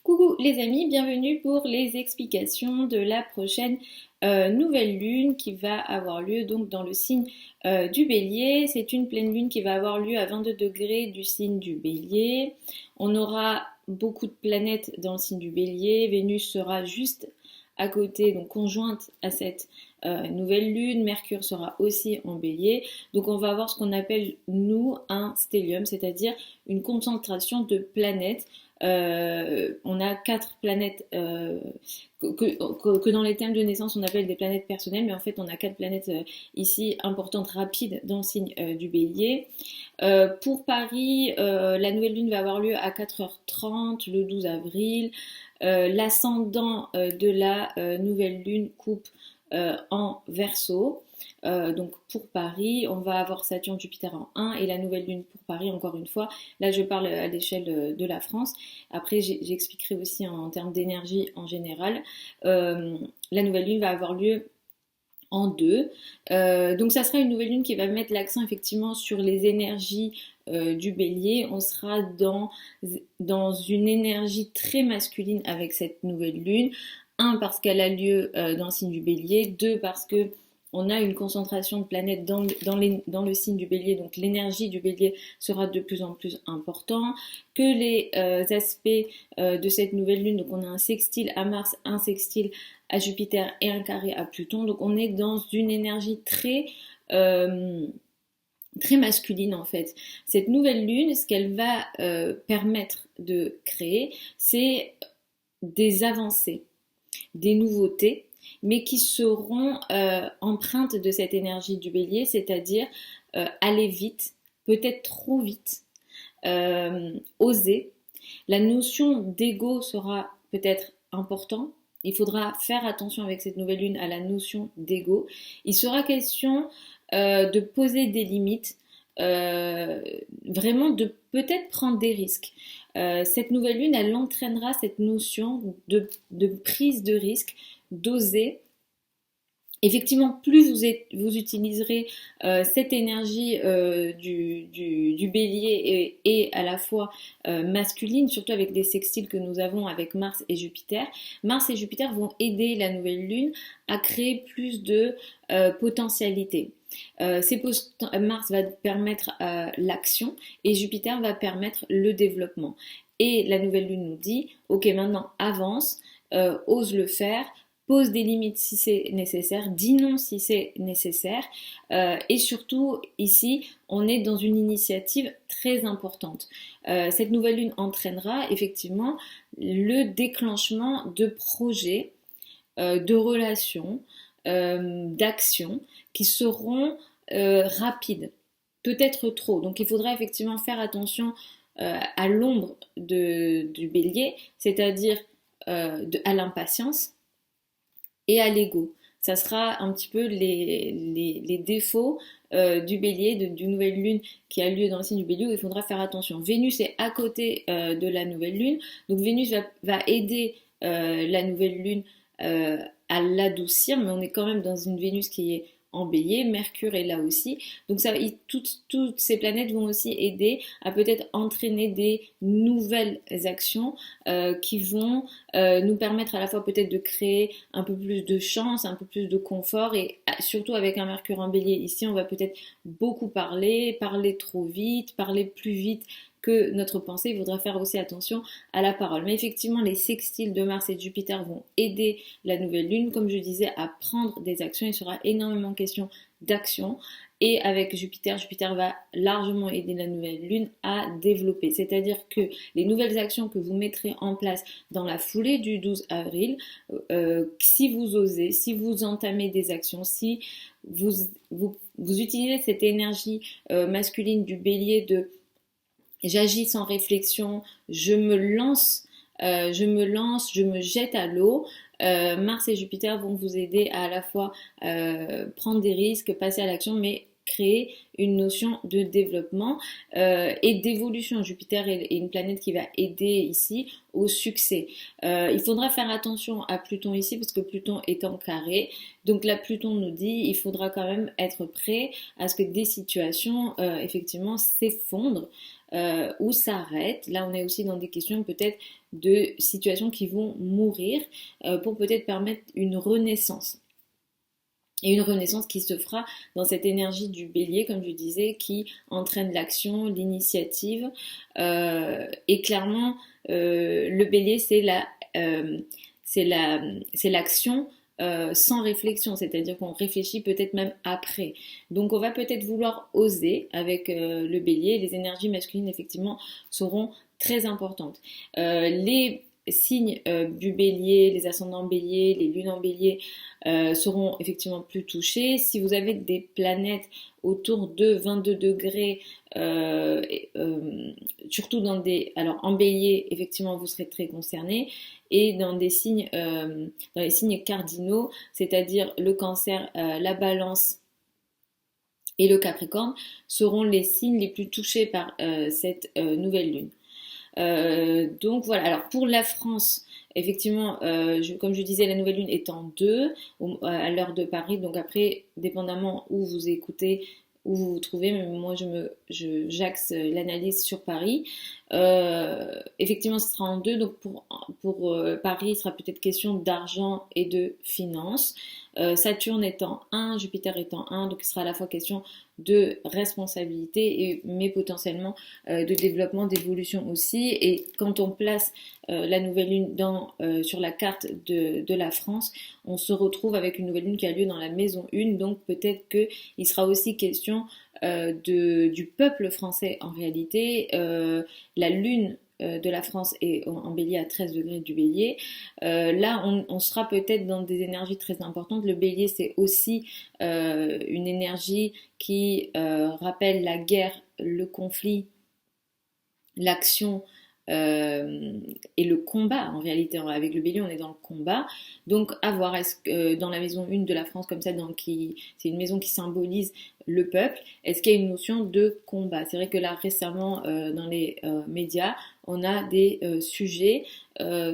Coucou les amis, bienvenue pour les explications de la prochaine nouvelle lune qui va avoir lieu donc dans le signe du Bélier. C'est une pleine lune qui va avoir lieu à 22 degrés du signe du Bélier. On aura beaucoup de planètes dans le signe du Bélier. Vénus sera juste à côté, donc conjointe à cette nouvelle lune. Mercure sera aussi en Bélier. Donc on va avoir ce qu'on appelle nous un stellium, c'est-à-dire une concentration de planètes. On a 4 planètes que dans les thèmes de naissance on appelle des planètes personnelles, mais en fait on a 4 planètes ici importantes, rapides dans le signe du Bélier. Pour Paris, la nouvelle lune va avoir lieu à 4h30 le 12 avril. L'ascendant de la nouvelle lune coupe en Verseau. Donc pour Paris, on va avoir Saturne, Jupiter en 1 et la nouvelle lune pour Paris, encore une fois. Là, je parle à l'échelle de la France. Après, j'expliquerai aussi en termes d'énergie en général. La nouvelle lune va avoir lieu en 2. Donc ça sera une nouvelle lune qui va mettre l'accent effectivement sur les énergies du Bélier. On sera dans une énergie très masculine avec cette nouvelle lune. 1 parce qu'elle a lieu dans le signe du Bélier. 2 parce que on a une concentration de planètes dans le signe du Bélier, donc l'énergie du Bélier sera de plus en plus importante, que les aspects de cette nouvelle lune, donc on a un sextile à Mars, un sextile à Jupiter et un carré à Pluton, donc on est dans une énergie très masculine en fait. Cette nouvelle lune, ce qu'elle va permettre de créer, c'est des avancées, des nouveautés, mais qui seront empreintes de cette énergie du Bélier, c'est-à-dire aller vite, peut-être trop vite, oser. La notion d'ego sera peut-être importante. Il faudra faire attention avec cette nouvelle lune à la notion d'ego. Il sera question de poser des limites, vraiment de peut-être prendre des risques. Cette nouvelle lune, elle entraînera cette notion de prise de risque, d'oser. Effectivement, plus vous utiliserez cette énergie du Bélier et à la fois masculine, surtout avec des sextiles que nous avons avec Mars et Jupiter. Mars et Jupiter vont aider la nouvelle lune à créer plus de potentialités. Mars va permettre l'action et Jupiter va permettre le développement. Et la nouvelle lune nous dit, ok, maintenant avance, ose le faire, pose des limites si c'est nécessaire, dis non si c'est nécessaire. Et surtout, ici, on est dans une initiative très importante. Cette nouvelle lune entraînera effectivement le déclenchement de projets, de relations, d'actions qui seront rapides, peut-être trop. Donc il faudra effectivement faire attention à l'ombre du Bélier, c'est-à-dire à l'impatience et à l'ego. Ça sera un petit peu les défauts du Bélier, d'une nouvelle lune qui a lieu dans le signe du Bélier où il faudra faire attention. Vénus est à côté de la nouvelle lune, donc Vénus va aider la nouvelle lune à l'adoucir, mais on est quand même dans une Vénus qui est en Bélier, Mercure est là aussi, donc toutes ces planètes vont aussi aider à peut-être entraîner des nouvelles actions qui vont nous permettre à la fois peut-être de créer un peu plus de chance, un peu plus de confort, et surtout avec un Mercure en Bélier ici, on va peut-être beaucoup parler trop vite, parler plus vite que notre pensée. Il faudra faire aussi attention à la parole. Mais effectivement, les sextiles de Mars et de Jupiter vont aider la nouvelle lune, comme je disais, à prendre des actions. Il sera énormément question d'action. Et avec Jupiter, Jupiter va largement aider la nouvelle lune à développer. C'est-à-dire que les nouvelles actions que vous mettrez en place dans la foulée du 12 avril, si vous osez, si vous entamez des actions, si vous utilisez cette énergie masculine du Bélier de j'agis sans réflexion, je me lance, je me jette à l'eau. Mars et Jupiter vont vous aider à la fois prendre des risques, passer à l'action, mais créer une notion de développement et d'évolution. Jupiter est une planète qui va aider ici au succès. Il faudra faire attention à Pluton ici parce que Pluton est en carré. Donc là, Pluton nous dit il faudra quand même être prêt à ce que des situations effectivement s'effondrent. ou s'arrête. Là, on est aussi dans des questions peut-être de situations qui vont mourir pour peut-être permettre une renaissance. Et une renaissance qui se fera dans cette énergie du bélier, comme je disais, qui entraîne l'action, l'initiative. Et clairement, le bélier, c'est l'action sans réflexion, c'est-à-dire qu'on réfléchit peut-être même après. Donc on va peut-être vouloir oser avec le bélier. Les énergies masculines, effectivement, seront très importantes. Les signes du bélier, les ascendants bélier, les lunes en bélier seront effectivement plus touchés. Si vous avez des planètes autour de 22 degrés, surtout alors en bélier, effectivement, vous serez très concerné. Et dans les signes cardinaux, c'est-à-dire le cancer, la balance et le capricorne, seront les signes les plus touchés par cette nouvelle lune. Donc voilà, alors pour la France, effectivement, comme je disais, la nouvelle lune est en 2 à l'heure de Paris, donc après, dépendamment où vous écoutez, où vous vous trouvez, mais moi j'axe l'analyse sur Paris. Effectivement, ce sera en 2, donc pour Paris, il sera peut-être question d'argent et de finances. Saturne étant 1, Jupiter étant 1, donc il sera à la fois question de responsabilité, mais potentiellement de développement, d'évolution aussi. Et quand on place la nouvelle lune sur la carte de la France, on se retrouve avec une nouvelle lune qui a lieu dans la maison 1, donc peut-être qu'il sera aussi question du peuple français en réalité. La lune de la France est en bélier à 13 degrés du bélier. Là, on sera peut-être dans des énergies très importantes. Le bélier, c'est aussi une énergie qui rappelle la guerre, le conflit, l'action et le combat. En réalité, avec le bélier, on est dans le combat. Donc, à voir, est-ce que dans la maison 1 de la France, comme ça, c'est une maison qui symbolise le peuple, est-ce qu'il y a une notion de combat? C'est vrai que là, récemment, dans les médias, on a des sujets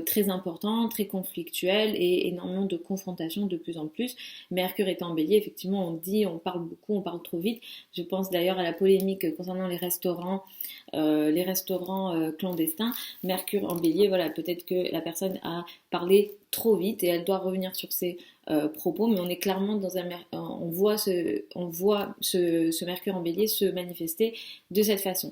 très importants, très conflictuels et énormément de confrontations de plus en plus. Mercure est en bélier, effectivement, on parle beaucoup, on parle trop vite. Je pense d'ailleurs à la polémique concernant les restaurants clandestins. Mercure en bélier, voilà, peut-être que la personne a parlé trop vite et elle doit revenir sur ses propos, mais on est clairement on voit ce Mercure en bélier se manifester de cette façon.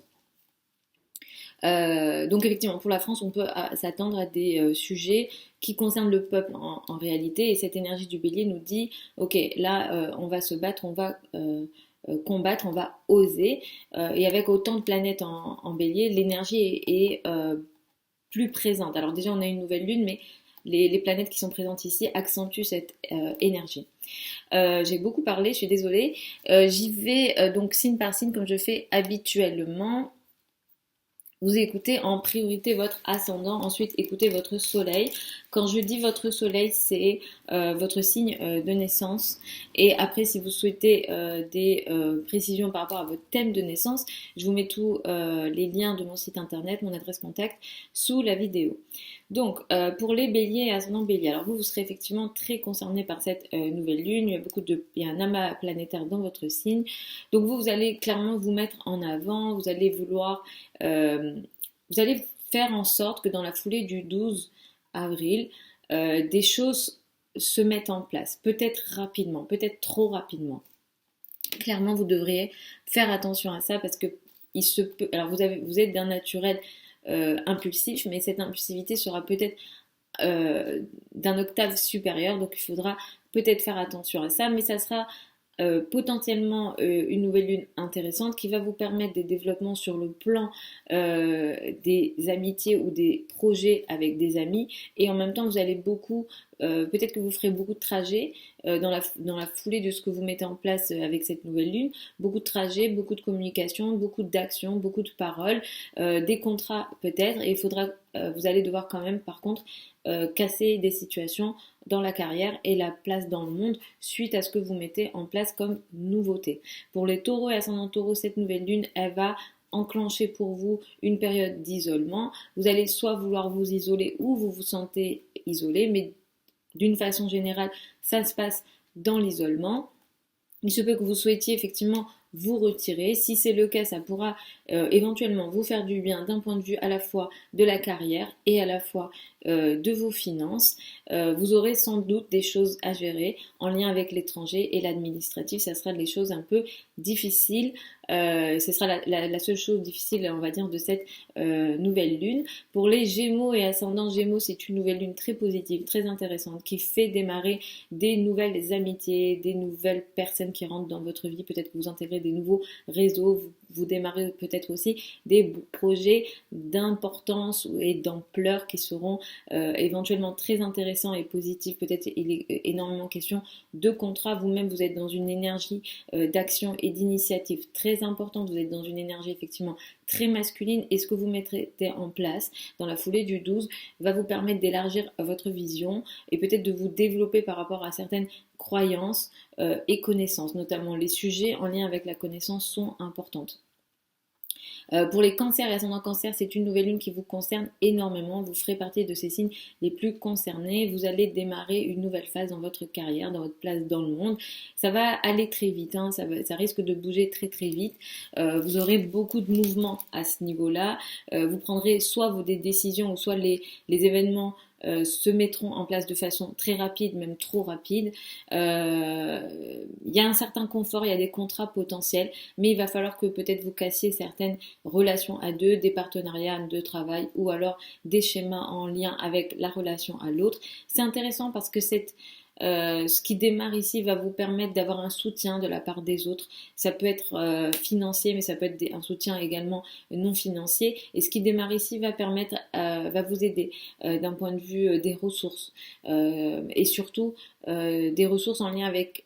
Donc effectivement, pour la France, on peut s'attendre à des sujets qui concernent le peuple en réalité, et cette énergie du bélier nous dit, ok, là, on va se battre, on va combattre, on va oser, et avec autant de planètes en bélier, l'énergie est plus présente. Alors déjà, on a une nouvelle lune, mais les planètes qui sont présentes ici accentuent cette énergie. J'ai beaucoup parlé, je suis désolée. J'y vais donc signe par signe comme je fais habituellement. Vous écoutez en priorité votre ascendant, ensuite écoutez votre soleil. Quand je dis votre soleil, c'est votre signe de naissance. Et après, si vous souhaitez des précisions par rapport à votre thème de naissance, je vous mets tous les liens de mon site internet, mon adresse contact sous la vidéo. Donc, pour les béliers et ascendant bélier, alors vous serez effectivement très concerné par cette nouvelle lune. Il y a un amas planétaire dans votre signe. Donc, vous allez clairement vous mettre en avant. Vous allez faire en sorte que dans la foulée du 12 avril, des choses se mettent en place. Peut-être rapidement, peut-être trop rapidement. Clairement, vous devriez faire attention à ça parce que alors vous êtes d'un naturel impulsif, mais cette impulsivité sera peut-être d'un octave supérieur, donc il faudra peut-être faire attention à ça, mais ça sera potentiellement une nouvelle lune intéressante qui va vous permettre des développements sur le plan des amitiés ou des projets avec des amis, et en même temps vous allez peut-être que vous ferez beaucoup de trajets dans la foulée de ce que vous mettez en place avec cette nouvelle lune, beaucoup de trajets, beaucoup de communication, beaucoup d'actions, beaucoup de paroles, des contrats peut-être, et vous allez devoir quand même par contre casser des situations dans la carrière et la place dans le monde suite à ce que vous mettez en place comme nouveauté. Pour les taureaux et ascendants taureaux, cette nouvelle lune, elle va enclencher pour vous une période d'isolement. Vous allez soit vouloir vous isoler ou vous vous sentez isolé, mais d'une façon générale, ça se passe dans l'isolement. Il se peut que vous souhaitiez effectivement vous retirer. Si c'est le cas, ça pourra éventuellement vous faire du bien d'un point de vue à la fois de la carrière et à la fois de vos finances. Vous aurez sans doute des choses à gérer en lien avec l'étranger et l'administratif. Ça sera des choses un peu difficiles. Ce sera la seule chose difficile, on va dire, de cette nouvelle lune. Pour les Gémeaux et ascendants Gémeaux, c'est une nouvelle lune très positive, très intéressante, qui fait démarrer des nouvelles amitiés, des nouvelles personnes qui rentrent dans votre vie. Peut-être que vous intégrez des nouveaux réseaux, vous démarrez peut-être aussi des projets d'importance et d'ampleur qui seront éventuellement très intéressants et positifs. Peut-être il est énormément question de contrat. Vous-même, vous êtes dans une énergie d'action et d'initiative très importante. Vous êtes dans une énergie effectivement très masculine, et ce que vous mettrez en place dans la foulée du 12 va vous permettre d'élargir votre vision et peut-être de vous développer par rapport à certaines croyances et connaissances. Notamment les sujets en lien avec la connaissance sont importantes. Pour les cancers et ascendants cancer, c'est une nouvelle lune qui vous concerne énormément. Vous ferez partie de ces signes les plus concernés. Vous allez démarrer une nouvelle phase dans votre carrière, dans votre place dans le monde. Ça va aller très vite, hein. Ça risque de bouger très très vite. Vous aurez beaucoup de mouvements à ce niveau-là. Vous prendrez soit des décisions ou soit les événements se mettront en place de façon très rapide, même trop rapide. Il y a un certain confort, il y a des contrats potentiels, mais il va falloir que peut-être vous cassiez certaines relations à deux, des partenariats de travail ou alors des schémas en lien avec la relation à l'autre. C'est intéressant parce que ce qui démarre ici va vous permettre d'avoir un soutien de la part des autres. Ça peut être financier, mais ça peut être un soutien également non financier. Et ce qui démarre ici va vous aider d'un point de vue des ressources et surtout des ressources en lien avec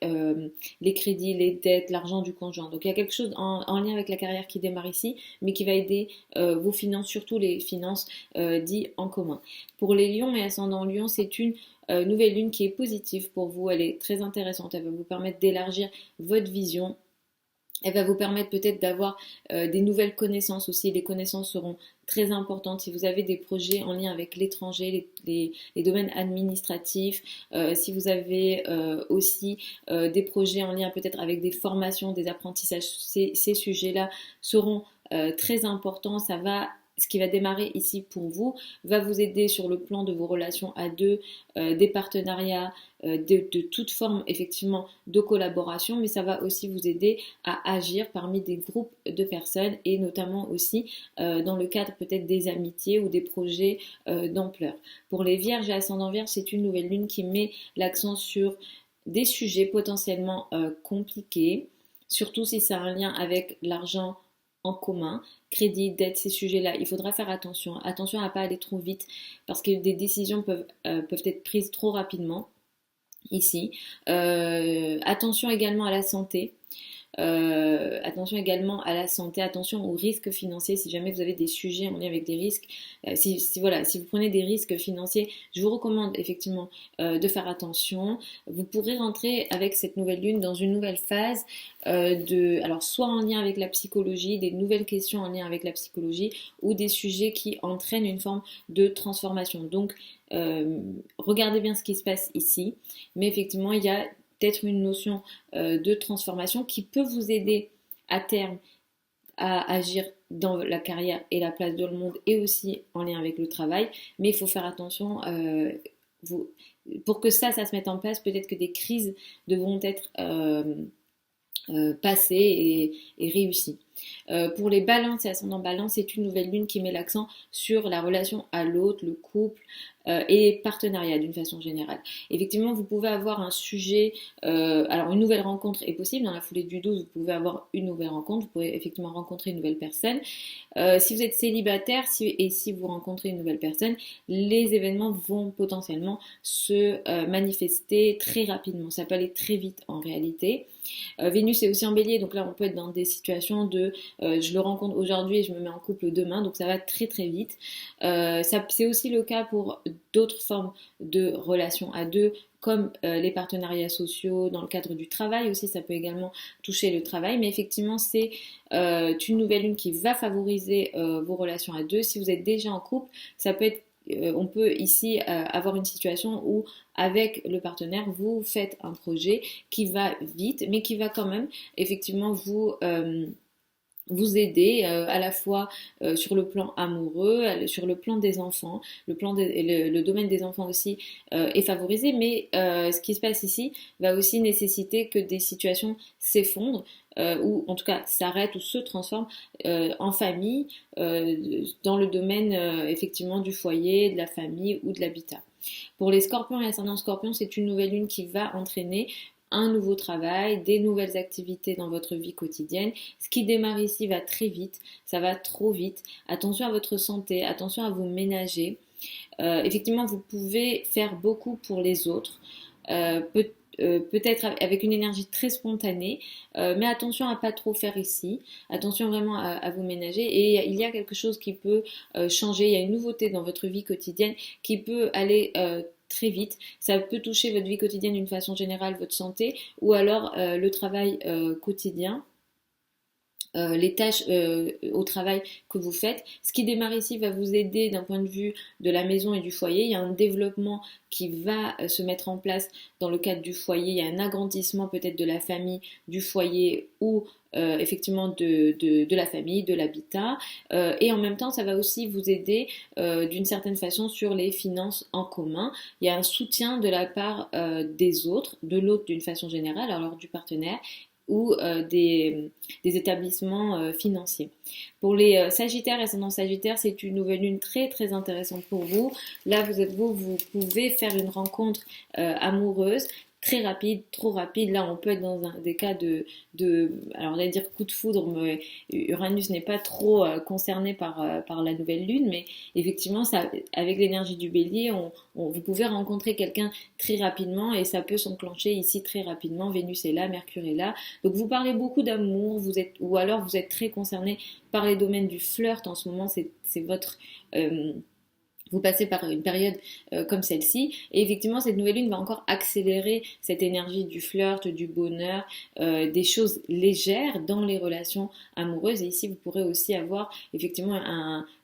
les crédits, les dettes, l'argent du conjoint. Donc il y a quelque chose en lien avec la carrière qui démarre ici, mais qui va aider vos finances, surtout les finances dites en commun. Pour les lions et ascendants lions, c'est une nouvelle lune qui est positive pour vous, elle est très intéressante, elle va vous permettre d'élargir votre vision, elle va vous permettre peut-être d'avoir des nouvelles connaissances aussi. Les connaissances seront très importantes si vous avez des projets en lien avec l'étranger, les domaines administratifs, si vous avez aussi des projets en lien peut-être avec des formations, des apprentissages, ces sujets-là seront très importants. Ce qui va démarrer ici pour vous va vous aider sur le plan de vos relations à deux, des partenariats, de toute forme effectivement de collaboration, mais ça va aussi vous aider à agir parmi des groupes de personnes et notamment aussi dans le cadre peut-être des amitiés ou des projets d'ampleur. Pour les vierges et ascendants vierges, c'est une nouvelle lune qui met l'accent sur des sujets potentiellement compliqués, surtout si ça a un lien avec l'argent en commun, crédit, dette, ces sujets-là, il faudra faire attention à ne pas aller trop vite parce que des décisions peuvent être prises trop rapidement ici. Attention également à la santé. Attention également à la santé, attention aux risques financiers si jamais vous avez des sujets en lien avec des risques. Si vous prenez des risques financiers, je vous recommande effectivement de faire attention. Vous pourrez rentrer avec cette nouvelle lune dans une nouvelle phase alors soit en lien avec la psychologie, des nouvelles questions en lien avec la psychologie ou des sujets qui entraînent une forme de transformation. Donc regardez bien ce qui se passe ici, mais effectivement il y a peut-être une notion de transformation qui peut vous aider à terme à agir dans la carrière et la place dans le monde et aussi en lien avec le travail, mais il faut faire attention pour que ça se mette en place. Peut-être que des crises devront être passées et réussies. Pour les balances et ascendants balance, c'est une nouvelle lune qui met l'accent sur la relation à l'autre, le couple et les partenariats d'une façon générale. Effectivement, vous pouvez avoir un sujet, alors une nouvelle rencontre est possible, dans la foulée du 12, vous pouvez avoir une nouvelle rencontre, vous pouvez effectivement rencontrer une nouvelle personne. Si vous êtes célibataire et si vous rencontrez une nouvelle personne, les événements vont potentiellement se manifester très rapidement, ça peut aller très vite en réalité. Vénus est aussi en bélier, donc là on peut être dans des situations de je le rencontre aujourd'hui et je me mets en couple demain, donc ça va très très vite. C'est aussi le cas pour d'autres formes de relations à deux, comme les partenariats sociaux dans le cadre du travail aussi, ça peut également toucher le travail, mais effectivement c'est une nouvelle lune qui va favoriser vos relations à deux. Si vous êtes déjà en couple, ça peut être on peut ici avoir une situation où avec le partenaire, vous faites un projet qui va vite, mais qui va quand même effectivement vous aider à la fois sur le plan amoureux, sur le plan des enfants, le domaine des enfants aussi est favorisé, mais ce qui se passe ici va aussi nécessiter que des situations s'effondrent ou en tout cas s'arrêtent ou se transforment en famille dans le domaine effectivement du foyer, de la famille ou de l'habitat. Pour les scorpions et ascendants scorpions, c'est une nouvelle lune qui va entraîner un nouveau travail, des nouvelles activités dans votre vie quotidienne. Ce qui démarre ici va très vite, ça va trop vite. Attention à votre santé, attention à vous ménager. Effectivement, vous pouvez faire beaucoup pour les autres. Peut-être avec une énergie très spontanée, mais attention à pas trop faire ici, attention vraiment à vous ménager et il y a quelque chose qui peut changer, il y a une nouveauté dans votre vie quotidienne qui peut aller très vite, ça peut toucher votre vie quotidienne d'une façon générale, votre santé ou alors le travail quotidien. Les tâches au travail que vous faites. Ce qui démarre ici va vous aider d'un point de vue de la maison et du foyer. Il y a un développement qui va se mettre en place dans le cadre du foyer. Il y a un agrandissement peut-être de la famille, du foyer ou effectivement de la famille, de l'habitat. Et en même temps, ça va aussi vous aider d'une certaine façon sur les finances en commun. Il y a un soutien de la part des autres, de l'autre d'une façon générale, alors du partenaire ou des établissements financiers. Pour les Sagittaires et ascendant Sagittaire, c'est une nouvelle lune très très intéressante pour vous. Là, vous pouvez faire une rencontre amoureuse très rapide, trop rapide. Là, on peut être dans des cas alors on va dire coup de foudre, mais Uranus n'est pas trop concerné par la nouvelle lune, mais effectivement, ça, avec l'énergie du bélier, vous pouvez rencontrer quelqu'un très rapidement et ça peut s'enclencher ici très rapidement. Vénus est là, Mercure est là. Donc vous parlez beaucoup d'amour, ou alors vous êtes très concerné par les domaines du flirt en ce moment, c'est votre... vous passez par une période comme celle-ci et effectivement cette nouvelle lune va encore accélérer cette énergie du flirt, du bonheur, des choses légères dans les relations amoureuses et ici vous pourrez aussi avoir effectivement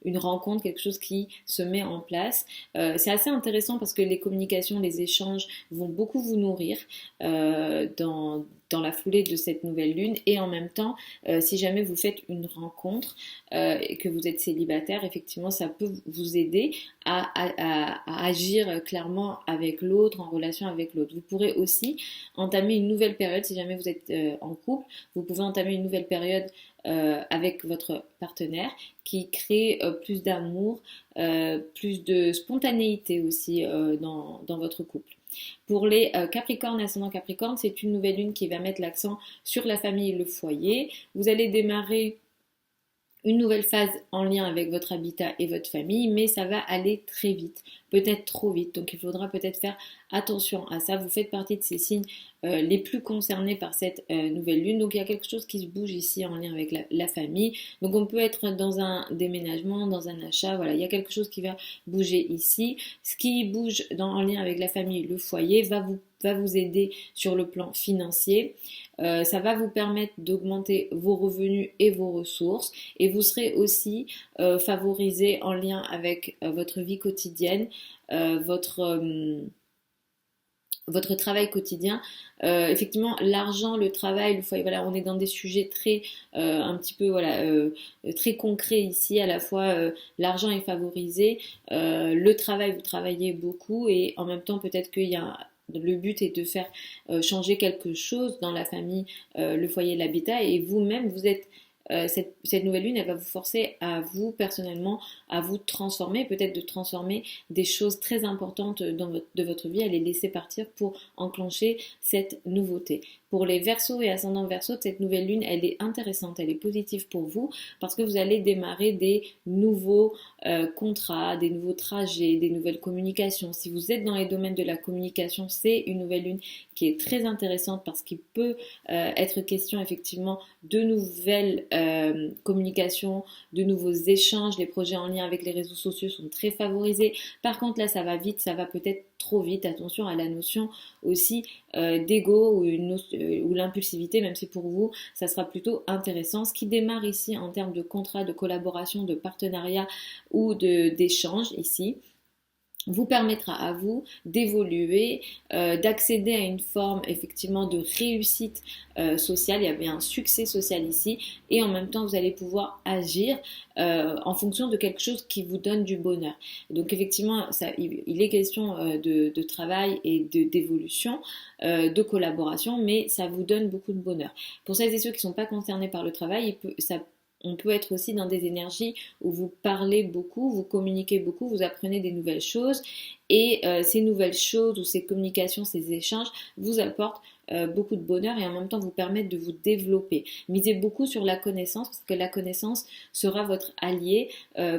une rencontre, quelque chose qui se met en place. C'est assez intéressant parce que les communications, les échanges vont beaucoup vous nourrir dans la foulée de cette nouvelle lune et en même temps si jamais vous faites une rencontre et que vous êtes célibataire, effectivement ça peut vous aider à agir clairement avec l'autre, en relation avec l'autre. Vous pourrez aussi entamer une nouvelle période, si jamais vous êtes en couple, vous pouvez entamer une nouvelle période avec votre partenaire qui crée plus d'amour, plus de spontanéité aussi dans votre couple. Pour les Capricornes, ascendant Capricorne, c'est une nouvelle lune qui va mettre l'accent sur la famille et le foyer. Vous allez démarrer une nouvelle phase en lien avec votre habitat et votre famille, mais ça va aller très vite, peut-être trop vite. Donc il faudra peut-être faire attention à ça. Vous faites partie de ces signes les plus concernés par cette nouvelle lune. Donc il y a quelque chose qui se bouge ici en lien avec la famille. Donc on peut être dans un déménagement, dans un achat. Voilà, il y a quelque chose qui va bouger ici. Ce qui bouge en lien avec la famille, le foyer, va vous aider sur le plan financier. Ça va vous permettre d'augmenter vos revenus et vos ressources et vous serez aussi favorisé en lien avec votre vie quotidienne, votre travail quotidien. Effectivement, l'argent, le travail, le foyer, voilà, on est dans des sujets très, un petit peu, voilà, très concrets ici. À la fois, l'argent est favorisé, le travail, vous travaillez beaucoup et en même temps, peut-être qu'il y a le but est de faire changer quelque chose dans la famille, le foyer, l'habitat et vous-même, vous êtes cette nouvelle lune, elle va vous forcer à vous, personnellement, à vous transformer, peut-être de transformer des choses très importantes de votre vie, à les laisser partir pour enclencher cette nouveauté. Pour les Verseaux et ascendants Verseaux, cette nouvelle lune, elle est intéressante, elle est positive pour vous parce que vous allez démarrer des nouveaux contrats, des nouveaux trajets, des nouvelles communications. Si vous êtes dans les domaines de la communication, c'est une nouvelle lune qui est très intéressante parce qu'il peut être question effectivement de nouvelles communications, de nouveaux échanges. Les projets en lien avec les réseaux sociaux sont très favorisés. Par contre, là, ça va vite, ça va peut-être trop vite. Attention à la notion aussi d'ego ou l'impulsivité, même si pour vous, ça sera plutôt intéressant. Ce qui démarre ici en termes de contrat, de collaboration, de partenariat ou d'échange ici, vous permettra à vous d'évoluer, d'accéder à une forme effectivement de réussite sociale. Il y avait un succès social ici et en même temps vous allez pouvoir agir en fonction de quelque chose qui vous donne du bonheur. Donc effectivement, il est question de travail et d'évolution, de collaboration, mais ça vous donne beaucoup de bonheur. Pour celles et ceux qui ne sont pas concernés par le travail, on peut être aussi dans des énergies où vous parlez beaucoup, vous communiquez beaucoup, vous apprenez des nouvelles choses et ces nouvelles choses ou ces communications, ces échanges vous apportent beaucoup de bonheur et en même temps vous permettent de vous développer. Misez beaucoup sur la connaissance parce que la connaissance sera votre allié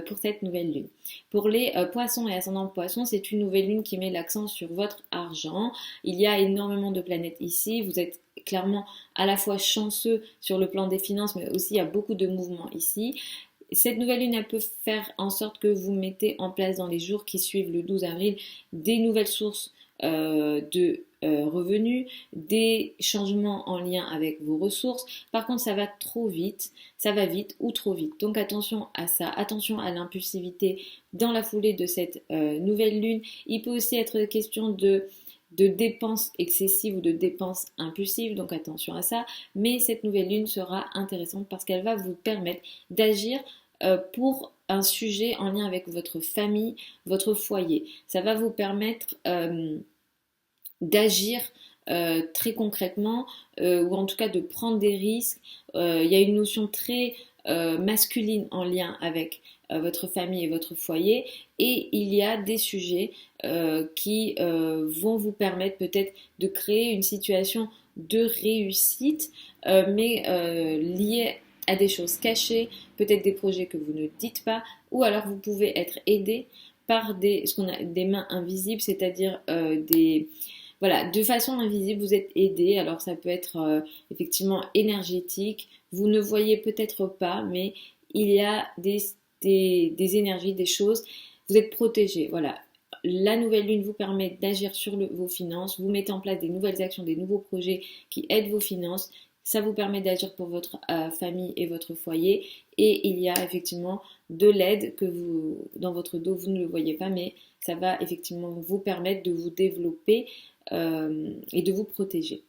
pour cette nouvelle lune. Pour les poissons et ascendants poissons, c'est une nouvelle lune qui met l'accent sur votre argent. Il y a énormément de planètes ici, vous êtes clairement à la fois chanceux sur le plan des finances, mais aussi il y a beaucoup de mouvements ici. Cette nouvelle lune, elle peut faire en sorte que vous mettez en place dans les jours qui suivent le 12 avril des nouvelles sources de revenus, des changements en lien avec vos ressources. Par contre, ça va trop vite, ça va vite ou trop vite. Donc attention à ça, attention à l'impulsivité dans la foulée de cette nouvelle lune. Il peut aussi être question de dépenses excessives ou de dépenses impulsives, donc attention à ça. Mais cette nouvelle lune sera intéressante parce qu'elle va vous permettre d'agir pour un sujet en lien avec votre famille, votre foyer. Ça va vous permettre d'agir très concrètement ou en tout cas de prendre des risques. Il y a une notion très masculine en lien avec votre famille et votre foyer et il y a des sujets qui vont vous permettre peut-être de créer une situation de réussite mais liée à des choses cachées, peut-être des projets que vous ne dites pas ou alors vous pouvez être aidé par des mains invisibles, c'est-à-dire voilà, de façon invisible, vous êtes aidé. Alors ça peut être effectivement énergétique. Vous ne voyez peut-être pas, mais il y a des énergies, des choses. Vous êtes protégé. Voilà. La nouvelle lune vous permet d'agir sur vos finances. Vous mettez en place des nouvelles actions, des nouveaux projets qui aident vos finances. Ça vous permet d'agir pour votre famille et votre foyer. Et il y a effectivement de l'aide que dans votre dos, vous ne le voyez pas, mais ça va effectivement vous permettre de vous développer et de vous protéger.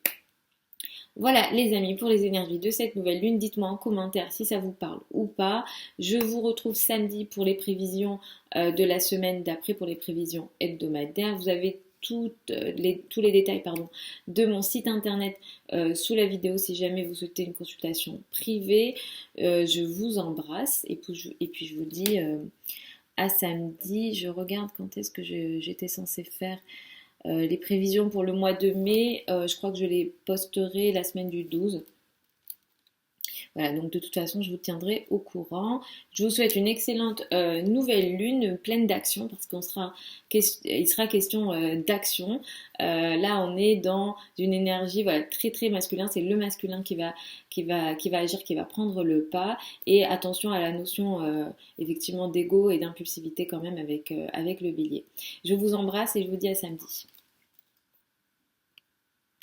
Voilà les amis pour les énergies de cette nouvelle lune. Dites-moi en commentaire si ça vous parle ou pas. Je vous retrouve samedi pour les prévisions de la semaine d'après, pour les prévisions hebdomadaires. Vous avez tous les détails de mon site internet sous la vidéo si jamais vous souhaitez une consultation privée. Je vous embrasse et puis je vous dis à samedi. Je regarde quand est-ce que j'étais censée faire les prévisions pour le mois de mai. Je crois que je les posterai la semaine du 12. Voilà, donc de toute façon, je vous tiendrai au courant. Je vous souhaite une excellente nouvelle lune pleine d'action parce il sera question d'action. Là, on est dans une énergie voilà, très très masculin. C'est le masculin qui va agir, qui va prendre le pas. Et attention à la notion effectivement d'ego et d'impulsivité quand même avec le bélier. Je vous embrasse et je vous dis à samedi.